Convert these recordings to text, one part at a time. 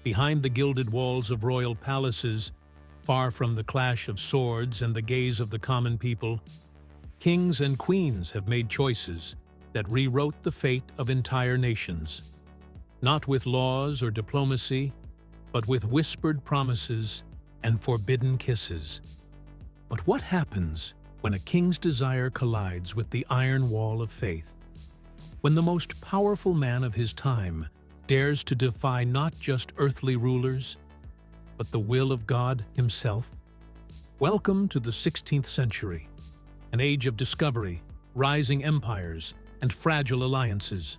Behind the gilded walls of royal palaces, far from the clash of swords and the gaze of the common people, kings and queens have made choices that rewrote the fate of entire nations, not with laws or diplomacy, but with whispered promises and forbidden kisses. But what happens when a king's desire collides with the iron wall of faith? When the most powerful man of his time dares to defy not just earthly rulers, but the will of God himself? Welcome to the 16th century, an age of discovery, rising empires, and fragile alliances.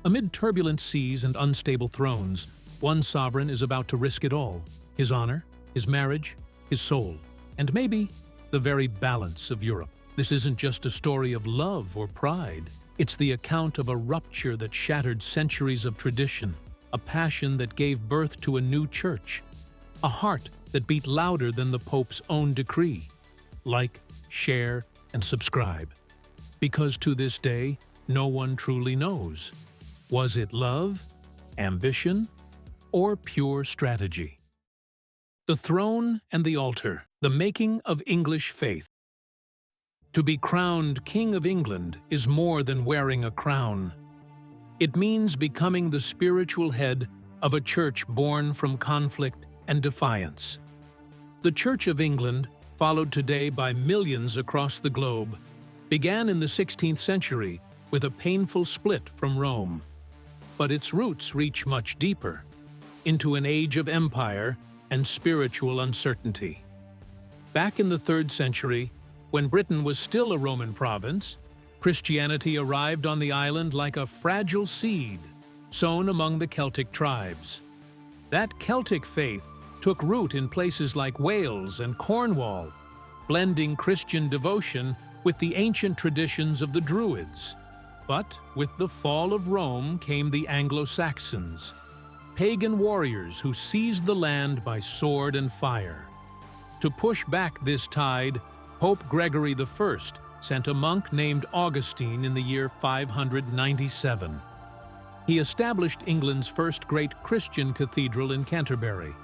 Amid turbulent seas and unstable thrones, one sovereign is about to risk it all: his honor, his marriage, his soul, and maybe the very balance of Europe. This isn't just a story of love or pride. It's the account of a rupture that shattered centuries of tradition, a passion that gave birth to a new church, a heart that beat louder than the Pope's own decree. Like, share, and subscribe. Because to this day, no one truly knows. Was it love, ambition, or pure strategy? The throne and the altar, the making of English faith. To be crowned King of England is more than wearing a crown. It means becoming the spiritual head of a church born from conflict and defiance. The Church of England, followed today by millions across the globe, began in the 16th century with a painful split from Rome. But its roots reach much deeper, into an age of empire and spiritual uncertainty. Back in the 3rd century, when Britain was still a Roman province, Christianity arrived on the island like a fragile seed, sown among the Celtic tribes. That Celtic faith took root in places like Wales and Cornwall, blending Christian devotion with the ancient traditions of the Druids. But with the fall of Rome came the Anglo-Saxons, pagan warriors who seized the land by sword and fire. To push back this tide, Pope Gregory I sent a monk named Augustine in the year 597. He established England's first great Christian cathedral in Canterbury,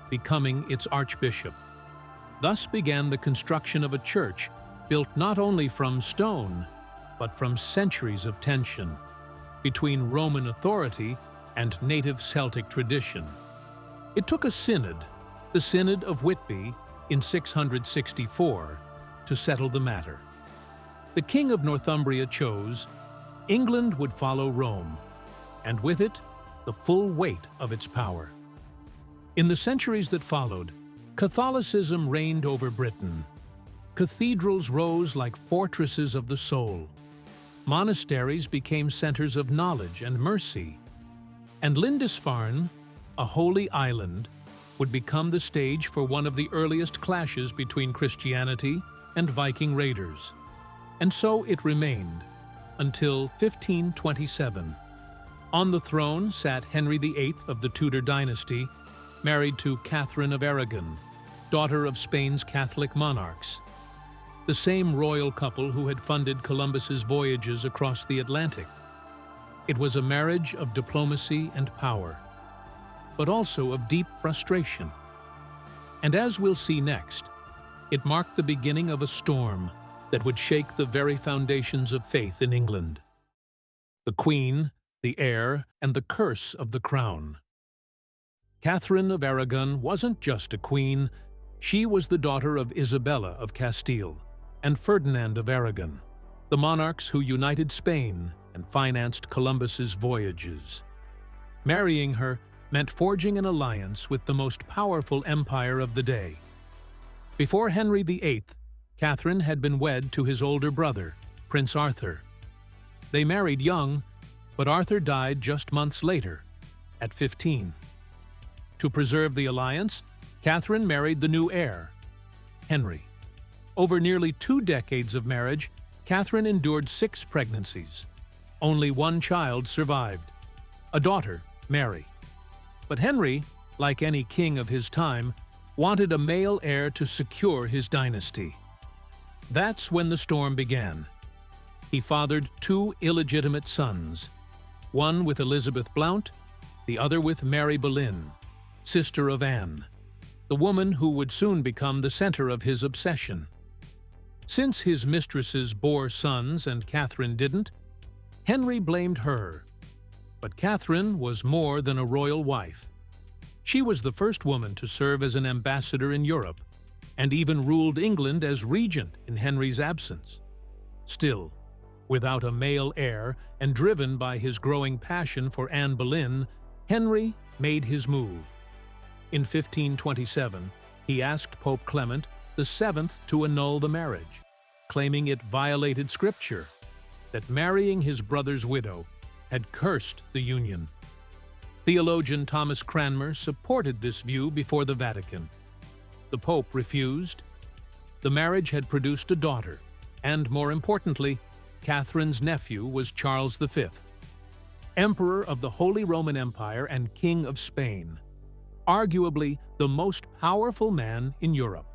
becoming its archbishop. Thus began the construction of a church built not only from stone, but from centuries of tension between Roman authority and native Celtic tradition. It took a synod, the Synod of Whitby, in 664, to settle the matter. The King of Northumbria chose England would follow Rome, and with it, the full weight of its power. In the centuries that followed, Catholicism reigned over Britain. Cathedrals rose like fortresses of the soul. Monasteries became centers of knowledge and mercy. And Lindisfarne, a holy island, would become the stage for one of the earliest clashes between Christianity and Viking raiders. And so it remained, until 1527. On the throne sat Henry VIII of the Tudor Dynasty, married to Catherine of Aragon, daughter of Spain's Catholic monarchs, the same royal couple who had funded Columbus's voyages across the Atlantic. It was a marriage of diplomacy and power, but also of deep frustration. And as we'll see next, it marked the beginning of a storm that would shake the very foundations of faith in England. The Queen, the heir, and the curse of the crown. Catherine of Aragon wasn't just a queen, she was the daughter of Isabella of Castile and Ferdinand of Aragon, the monarchs who united Spain and financed Columbus's voyages. Marrying her meant forging an alliance with the most powerful empire of the day. Before Henry VIII, Catherine had been wed to his older brother, Prince Arthur. They married young, but Arthur died just months later, at 15. To preserve the alliance, Catherine married the new heir, Henry. Over nearly 2 decades of marriage, Catherine endured 6 pregnancies. Only one child survived, a daughter, Mary. But Henry, like any king of his time, wanted a male heir to secure his dynasty. That's when the storm began. He fathered 2 illegitimate sons, one with Elizabeth Blount, the other with Mary Boleyn, sister of Anne, the woman who would soon become the center of his obsession. Since his mistresses bore sons and Catherine didn't, Henry blamed her. But Catherine was more than a royal wife. She was the first woman to serve as an ambassador in Europe, and even ruled England as regent in Henry's absence. Still, without a male heir and driven by his growing passion for Anne Boleyn, Henry made his move. In 1527, he asked Pope Clement VII to annul the marriage, claiming it violated scripture, that marrying his brother's widow had cursed the union. Theologian Thomas Cranmer supported this view before the Vatican. The Pope refused. The marriage had produced a daughter, and more importantly, Catherine's nephew was Charles V, Emperor of the Holy Roman Empire and King of Spain, arguably the most powerful man in Europe.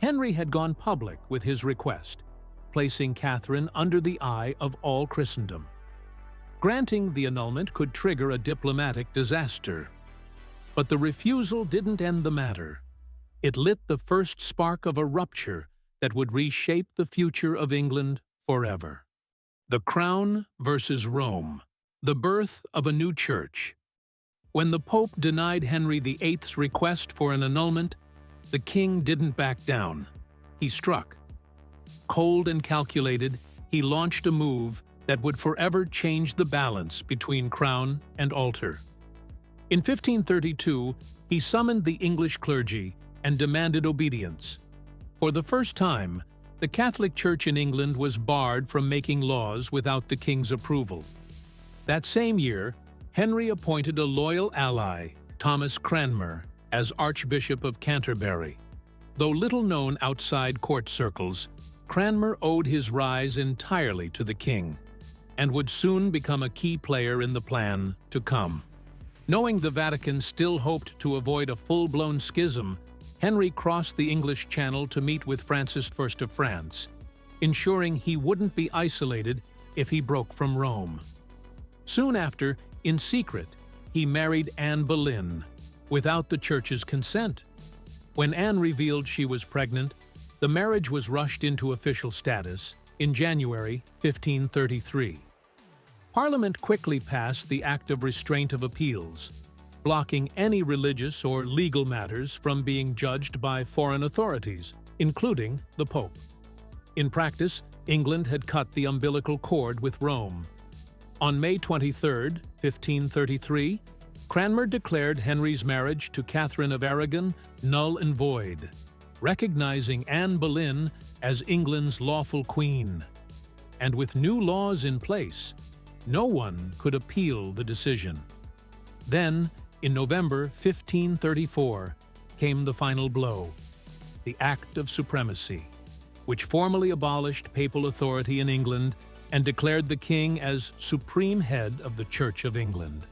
Henry had gone public with his request, placing Catherine under the eye of all Christendom. Granting the annulment could trigger a diplomatic disaster. But the refusal didn't end the matter. It lit the first spark of a rupture that would reshape the future of England forever. The Crown versus Rome, the birth of a new church. When the Pope denied Henry VIII's request for an annulment, the king didn't back down. He struck. Cold and calculated, he launched a move that would forever change the balance between crown and altar. In 1532, he summoned the English clergy and demanded obedience. For the first time, the Catholic Church in England was barred from making laws without the king's approval. That same year, Henry appointed a loyal ally, Thomas Cranmer, as Archbishop of Canterbury. Though little known outside court circles, Cranmer owed his rise entirely to the king, and would soon become a key player in the plan to come. Knowing the Vatican still hoped to avoid a full-blown schism, Henry crossed the English Channel to meet with Francis I of France, ensuring he wouldn't be isolated if he broke from Rome. Soon after, in secret, he married Anne Boleyn, without the Church's consent. When Anne revealed she was pregnant, the marriage was rushed into official status in January 1533. Parliament quickly passed the Act of Restraint of Appeals, blocking any religious or legal matters from being judged by foreign authorities, including the Pope. In practice, England had cut the umbilical cord with Rome. On May 23, 1533, Cranmer declared Henry's marriage to Catherine of Aragon null and void, recognizing Anne Boleyn as England's lawful queen. And with new laws in place, no one could appeal the decision. Then, in November 1534, came the final blow, the Act of Supremacy, which formally abolished papal authority in England and declared the king as supreme head of the Church of England.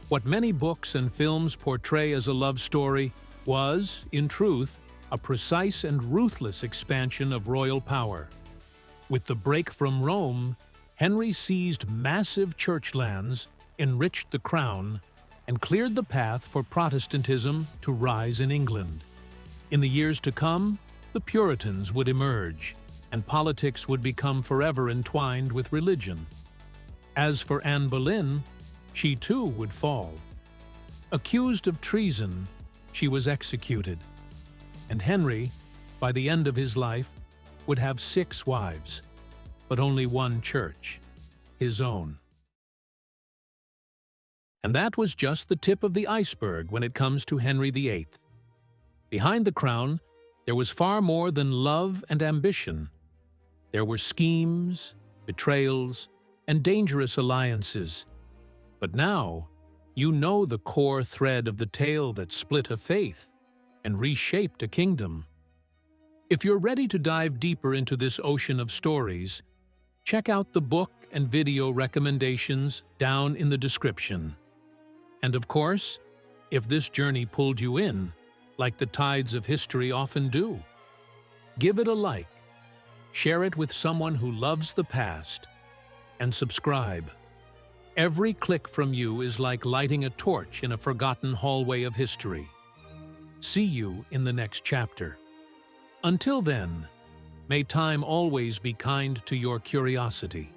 What many books and films portray as a love story was, in truth, a precise and ruthless expansion of royal power. With the break from Rome, Henry seized massive church lands, enriched the crown, and cleared the path for Protestantism to rise in England. In the years to come, the Puritans would emerge, and politics would become forever entwined with religion. As for Anne Boleyn, she too would fall. Accused of treason, she was executed. And Henry, by the end of his life, would have 6 wives, but only one church, his own. And that was just the tip of the iceberg when it comes to Henry VIII. Behind the crown, there was far more than love and ambition. There were schemes, betrayals, and dangerous alliances. But now, you know the core thread of the tale that split a faith and reshaped a kingdom. If you're ready to dive deeper into this ocean of stories, check out the book and video recommendations down in the description. And of course, if this journey pulled you in, like the tides of history often do, give it a like, share it with someone who loves the past, and subscribe. Every click from you is like lighting a torch in a forgotten hallway of history. See you in the next chapter. Until then, may time always be kind to your curiosity.